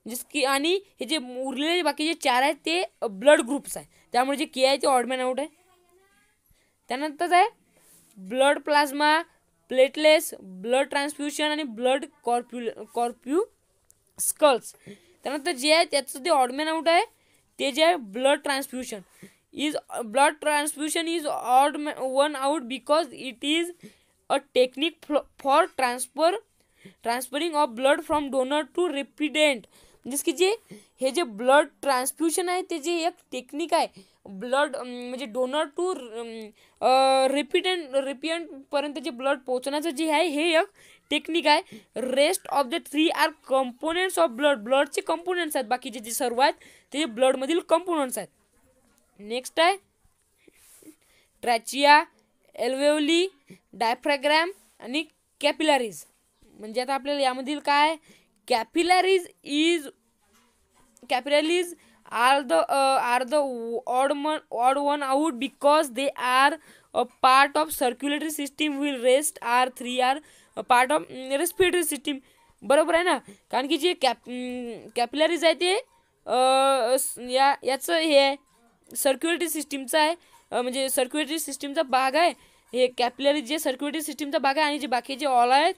जस की आणि हे जे उरलेले बाकीचे 4 आहेत ते ब्लड ग्रुप्स आहे, त्यामुळे जे के आहे ते ऑड मॅन आउट आहे. त्यानंतर आहे blood plasma, platelets, blood transfusion आणि ब्लड कॉर्प्युस्कल्स. त्यानंतर जे आहे त्याचं ते ऑड मॅन आउट आहे ते जे आहे blood transfusion. is blood transfusion is odd one out because it is a technique for transferring of blood from donor to recipient. म्हणजे की जे हे जे ब्लड ट्रान्सफ्युजन आहे ते जे एक टेक्निक आहे ब्लड म्हणजे डोनर टू रिपिएंट पर्यंत जे ब्लड पोहोचण्याचं जे आहे हे एक टेक्निक आहे. Rest of the 3 are components of ब्लडचे कंपोनेंट्स आहेत. बाकीचे जे सर्व आहेत ते ब्लडमधील कंपोनेंट्स आहेत. नेक्स्ट आहे ट्रॅचिया, एल्वेओली, डायफ्रॅग्रॅम आणि कॅपिलरीज. म्हणजे आता आपल्याला यामधील काय capillaries are the odd one out because they are a part of circulatory system while rest are 3 are a part of respiratory system. बरोबर आहे ना. कारण की जे कॅपिलरीज आहे ते याचं हे आहे सर्क्युलेटरी सिस्टीमचा आहे. म्हणजे सर्क्युलेटरी सिस्टीमचा भाग आहे हे कॅपिलरी जे सर्क्युलेटरी सिस्टीमचा भाग आहे. आणि जे बाकी जे ऑल आहेत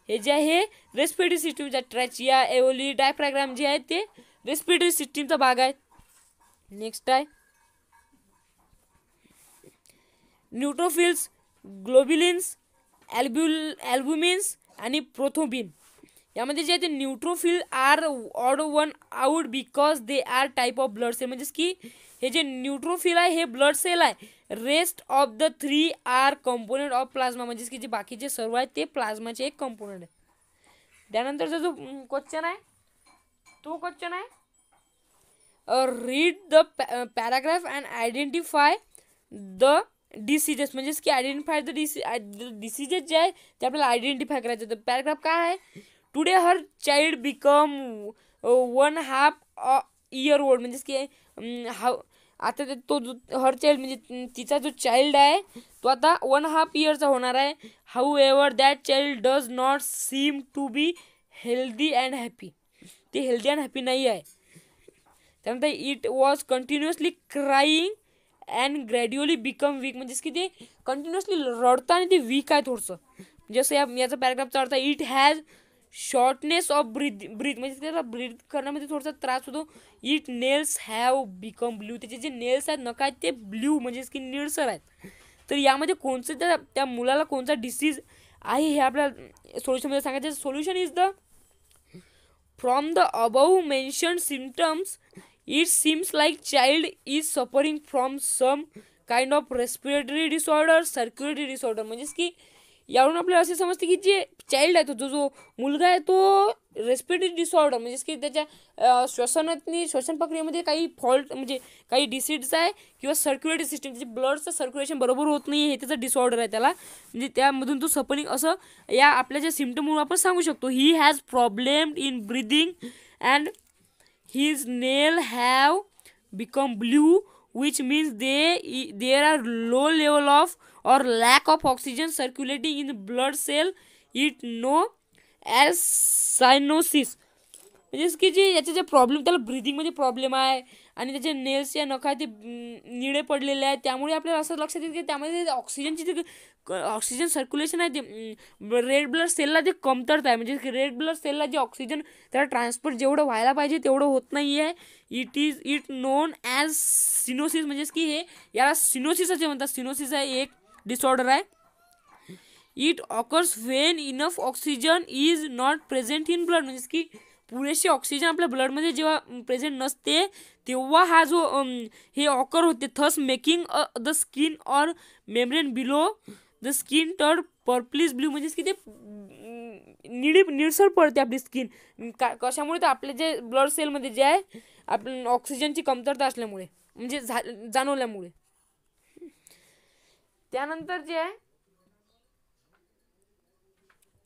हे जे आहे रेस्पिरेटरी सिस्टीमचा ट्रॅचिया, एओली, डायफ्रॅग्राम जे आहेत ते रेस्पिरेटरी सिस्टीमचा भाग आहे. नेक्स्ट आहे न्यूट्रोफिल्स, ग्लोब्युलिन्स, अल्ब्युमिन्स आणि प्रोथ्रोम्बिन. यामध्ये जे आहे ते neutrophil are odd one out because they are type of blood cell. म्हणजेच की हे जे न्यूट्रोफिल आहे हे ब्लड सेल आहे. Rest of the 3 are component of plasma. म्हणजेच की जे बाकीचे सर्व आहेत ते प्लाझ्माचे एक कंपोनेंट आहे. त्यानंतरचा जो क्वेश्चन आहे तो क्वेश्चन आहे read the paragraph and identify the diseases. म्हणजेच की आयडेंटिफाय द डिसीजेस जे आहे ते आपल्याला आयडेंटिफाय करायचं. तर पॅराग्राफ काय आहे today her child become 1/2 year old. म्हणजेच की आता तो हर चाइल्ड म्हणजे तिचा जो चाइल्ड आहे तो आता 1/2 yearचा होणार आहे. However that child does not seem to be healthy and happy. ते हेल्दी अँड हॅपी नाही आहे. त्यानंतर it was continuously crying and gradually become weak. म्हणजेच की ते कंटिन्युअसली रडतं आणि ते वीक आहे थोडंसं. जसं याचा पॅराग्राफचा अर्थ it has shortness of breath. म्हणजे त्याला ब्रीथ करण्यामध्ये थोडासा त्रास होतो. It nails have become blue. त्याचे जे नेल्स आहेत नख आहेत ते ब्ल्यू म्हणजेच की निळसर आहेत. तर यामध्ये कोणचं त्या मुलाला कोणता डिसीज आहे हे आपल्याला सोल्युशनमध्ये सांगायचं. Solution is the from the above mentioned symptoms it seems like child is suffering from some kind of respiratory disorder, circulatory disorder. म्हणजेच की यावरून आपल्याला असे समजते की जे चाइल्ड आहे तो जो मुलगा आहे तो रेस्पिरेटरी डिसऑर्डर म्हणजेच की त्याच्या श्वसन प्रक्रियेमध्ये काही फॉल्ट म्हणजे काही डिसीज आहे किंवा सर्क्युलेटरी सिस्टीम म्हणजे ब्लडचं सर्क्युलेशन बरोबर होत नाही हे त्याचं डिसऑर्डर आहे त्याला. म्हणजे त्यामधून तो सफरिंग असं या आपल्या ज्या सिम्पटममुळे आपण सांगू शकतो. He has problem in breathing and his nail have become blue which means there are low level of or lack of oxygen circulating in the blood cell. It known as cyanosis. म्हणजे की जे याचे जे problem त्याला ब्रिदिंगमध्ये problem आहे आणि त्याचे nails या नख ते निळे पडलेले आहेत. त्यामुळे आपल्याला असं लक्षात येतं की त्यामध्ये ऑक्सिजनची जे ऑक्सिजन सर्क्युलेशन आहे ते रेड ब्लड सेलला जे कमतरता आहे. म्हणजे रेड ब्लड सेलला जे ऑक्सिजन त्याला ट्रान्सफर जेवढं व्हायला पाहिजे तेवढं होत नाही आहे. It known as cyanosis. म्हणजेच की हे याला सिनोसिस असे म्हणतात. सिनोसिस आहे एक डिसऑर्डर आहे. It occurs when enough oxygen is not present in blood. म्हणजेच की पुरेशी ऑक्सिजन आपल्या ब्लडमध्ये जेव्हा प्रेझेंट नसते तेव्हा हा जो हे ऑकर होते. Thus making the skin or membrane below the skin turned purplish blue. म्हणजेच की ते निळसर पडते आपली स्किन. कशामुळे तर आपल्या जे ब्लड सेलमध्ये जे आहे आपण ऑक्सिजनची कमतरता असल्यामुळे म्हणजे जाणवल्यामुळे. त्यानंतर जे आहे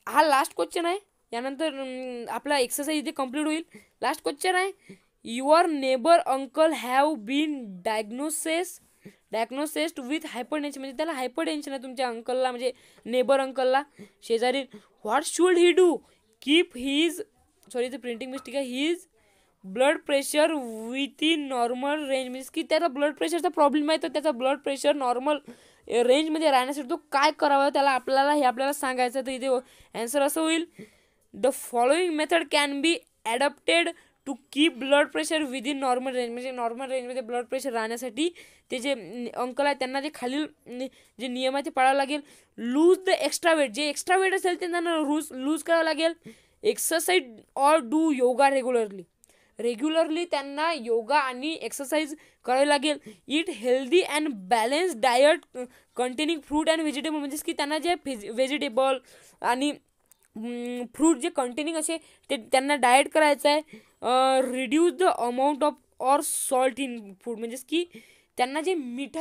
हा लास्ट क्वेश्चन आहे. यानंतर आपला एक्सरसाइज इथे कंप्लीट होईल. लास्ट क्वेश्चन आहे your neighbour uncle have been diagnosed with hypertension. म्हणजे त्याला हायपरटेन्शन आहे तुमच्या अंकलला म्हणजे नेबर अंकलला शेजारी. What should he do keep his ते प्रिंटिंग मिस्टेक आहे his blood pressure with in normal range. म्हणजे की त्याचा ब्लड प्रेशरचा प्रॉब्लेम आहे तर त्याचा ब्लड प्रेशर नॉर्मल रेंजमध्ये राहण्यासाठी तो काय करावं त्याला आपल्याला सांगायचं. तर इथे ॲन्सर असं होईल the following method can be adopted to keep blood pressure within normal range, म्हणजे नॉर्मल रेंजमध्ये ब्लड प्रेशर राहण्यासाठी ते जे अंकल आहे त्यांना ते खालील जे नियम आहे ते पाळावं लागेल. लूज द एक्स्ट्रा वेट, जे एक्स्ट्रा वेट असेल ते त्यांना लूज करावं लागेल. Exercise or do yoga regularly त्यांना योगा आणि एक्सरसाइज करावी लागेल. It healthy and balance diet containing fruit and vegetable, म्हणजेच की त्यांना जे व्हेजिटेबल आणि फ्रूट जे कंटेनिंग असे ते त्यांना डाएट करायचं आहे. Reduce the amount of or salt in food, म्हणजेच की त्यांना जे मीठ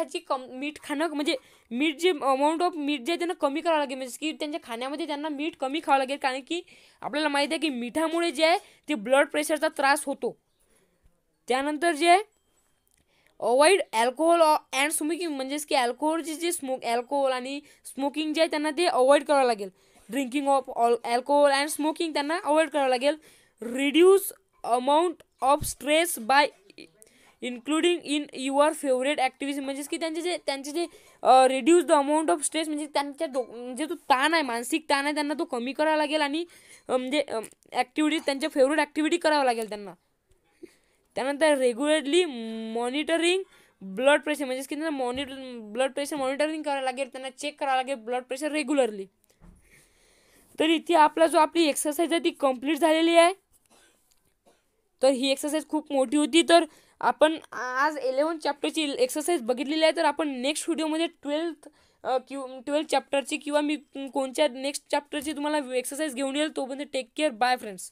खाणं, म्हणजे मीठ जे अमाऊंट ऑफ मीठ जे आहे त्यांना कमी करावं लागेल, म्हणजे की त्यांच्या खाण्यामध्ये त्यांना मीठ कमी खावं लागेल. कारण की आपल्याला माहिती आहे की मिठामुळे जे आहे ते ब्लड प्रेशरचा त्रास होतो. त्यानंतर जे आहे अवॉइड अल्कोहोल अँड स्मोकिंग, म्हणजेच की अल्कोहोलचे जे अल्कोहोल आणि स्मोकिंग जे आहे त्यांना ते अवॉइड करावं लागेल. Drinking of alcohol and smoking त्यांना अवॉइड करावं लागेल. Reduce amount of stress by including in your favourite activity, म्हणजेच की त्यांचे जे reduce the amount of stress, म्हणजे त्यांच्या म्हणजे तो ताण आहे, मानसिक ताण आहे, त्यांना तो कमी करावा लागेल. आणि म्हणजे ॲक्टिव्हिटी त्यांच्या फेवरेट ॲक्टिव्हिटी करावं लागेल त्यांना. त्यानंतर रेग्युलरली मॉनिटरिंग ब्लड प्रेशर, म्हणजेच की त्यांना ब्लड प्रेशर मॉनिटरिंग करावं लागेल, त्यांना चेक करावं लागेल ब्लड प्रेशर रेग्युलरली. तर इथे आपली एक्सरसाइज आहे ती कंप्लीट झालेली आहे. तर ही एक्सरसाइज खूप मोठी होती. तर आपण आज 11 चॅप्टरची एक्सरसाइज बघितलेली आहे. तर आपण नेक्स्ट व्हिडिओमध्ये 12 चॅप्टरची किंवा मी कोणत्या नेक्स्ट चॅप्टरची तुम्हाला एक्सरसाइज घेऊन येईल. तोपर्यंत टेक केअर, बाय फ्रेंड्स.